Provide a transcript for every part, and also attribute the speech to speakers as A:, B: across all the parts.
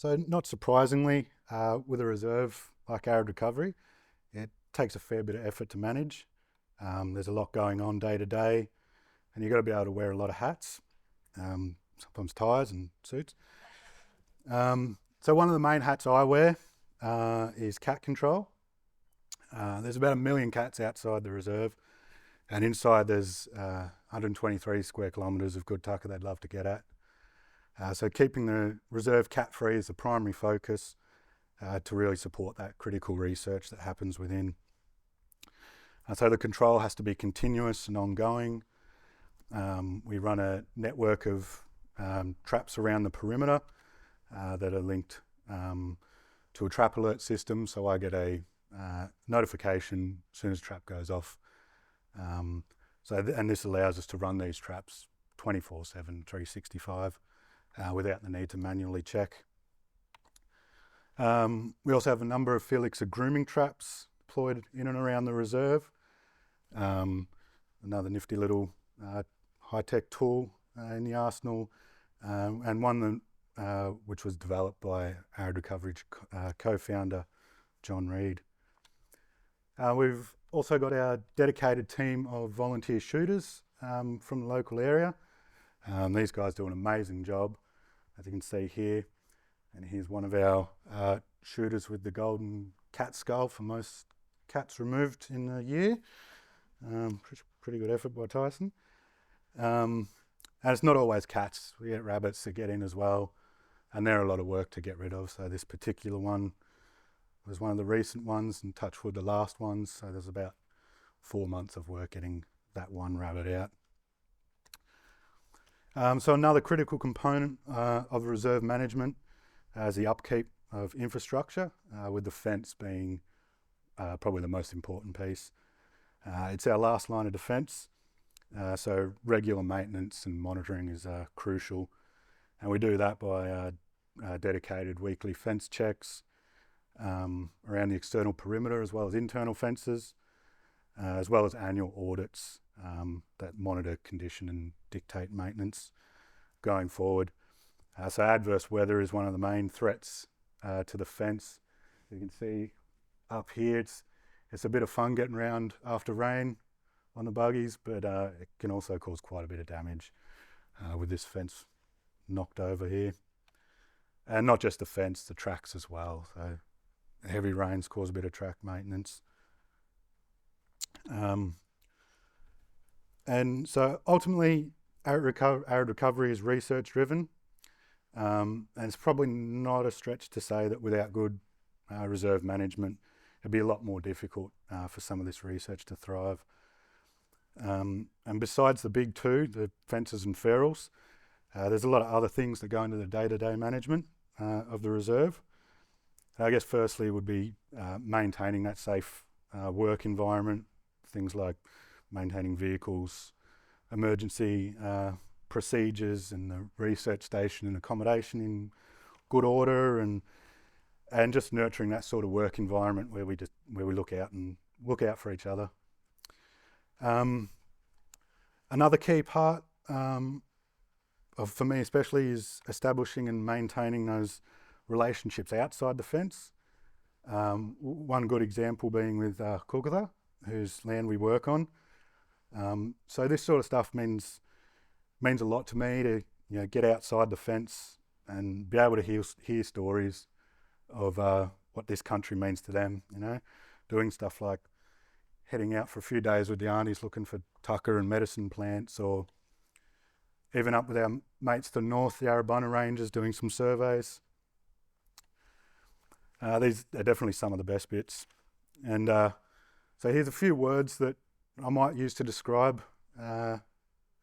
A: So not surprisingly, with a reserve like Arid Recovery, it takes a fair bit of effort to manage. There's a lot going on day to day, and you've got to be able to wear a lot of hats, sometimes ties and suits. So one of the main hats I wear is cat control. There's about 1 million cats outside the reserve, and inside there's 123 square kilometres of good tucker they'd love to get at. So keeping the reserve cat free is the primary focus to really support that critical research that happens within. So the control has to be continuous and ongoing. We run a network of traps around the perimeter that are linked to a trap alert system, so I get a notification as soon as trap goes off. And this allows us to run these traps 24/7, 365 without the need to manually check. We also have a number of Felix grooming traps deployed in and around the reserve. Another nifty little high-tech tool in the arsenal, and one that, which was developed by Arid Recovery co-founder John Reed. We've also got our dedicated team of volunteer shooters from the local area. These guys do an amazing job, as you can see here. And here's one of our shooters with the golden cat skull for most cats removed in a year. Pretty good effort by Tyson. And it's not always cats. We get rabbits that get in as well, and they're a lot of work to get rid of. So this particular one was one of the recent ones, and touch wood, the last ones. So there's about 4 months of work getting that one rabbit out. So another critical component of reserve management is the upkeep of infrastructure, with the fence being probably the most important piece. It's our last line of defence, so regular maintenance and monitoring is crucial, and we do that by dedicated weekly fence checks around the external perimeter as well as internal fences, as well as annual audits that monitor condition and dictate maintenance going forward. So adverse weather is one of the main threats to the fence. You can see up here, it's a bit of fun getting around after rain on the buggies, but it can also cause quite a bit of damage with this fence knocked over here. And not just the fence, the tracks as well. So heavy rains cause a bit of track maintenance. And so ultimately, Arid Recovery is research driven. And it's probably not a stretch to say that without good reserve management, it'd be a lot more difficult for some of this research to thrive. And besides the big two, the fences and ferals, there's a lot of other things that go into the day-to-day management of the reserve. I guess firstly would be maintaining that safe work environment, things like maintaining vehicles, emergency procedures and the research station and accommodation in good order, and just nurturing that sort of work environment where we look out for each other. Another key part for me especially is establishing and maintaining those relationships outside the fence. One good example being with Kulgatha, whose land we work on. So this sort of stuff means a lot to me to get outside the fence and be able to hear stories of what this country means to them. Doing stuff like heading out for a few days with the aunties looking for tucker and medicine plants, or even up with our mates to the north, the Arabunna Ranges, doing some surveys. These are definitely some of the best bits. And so here's a few words that I might use to describe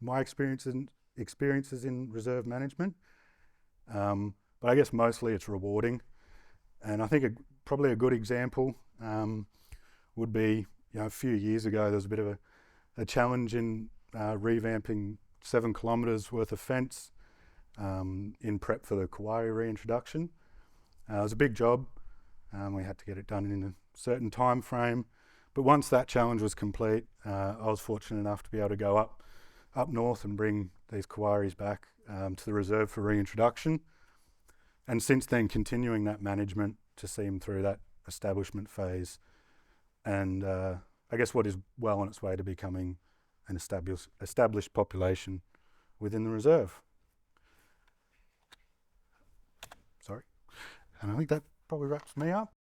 A: my experiences in reserve management. But I guess mostly it's rewarding. And I think probably a good example would be, a few years ago there was a bit of a challenge in revamping 7 kilometres worth of fence in prep for the Kawari reintroduction. It was a big job. We had to get it done in a certain time frame. But once that challenge was complete, I was fortunate enough to be able to go up north and bring these Kawaris back to the reserve for reintroduction. and since then continuing that management to see him through that establishment phase, and I guess what is well on its way to becoming an established population within the reserve. Sorry. And I think that probably wraps me up.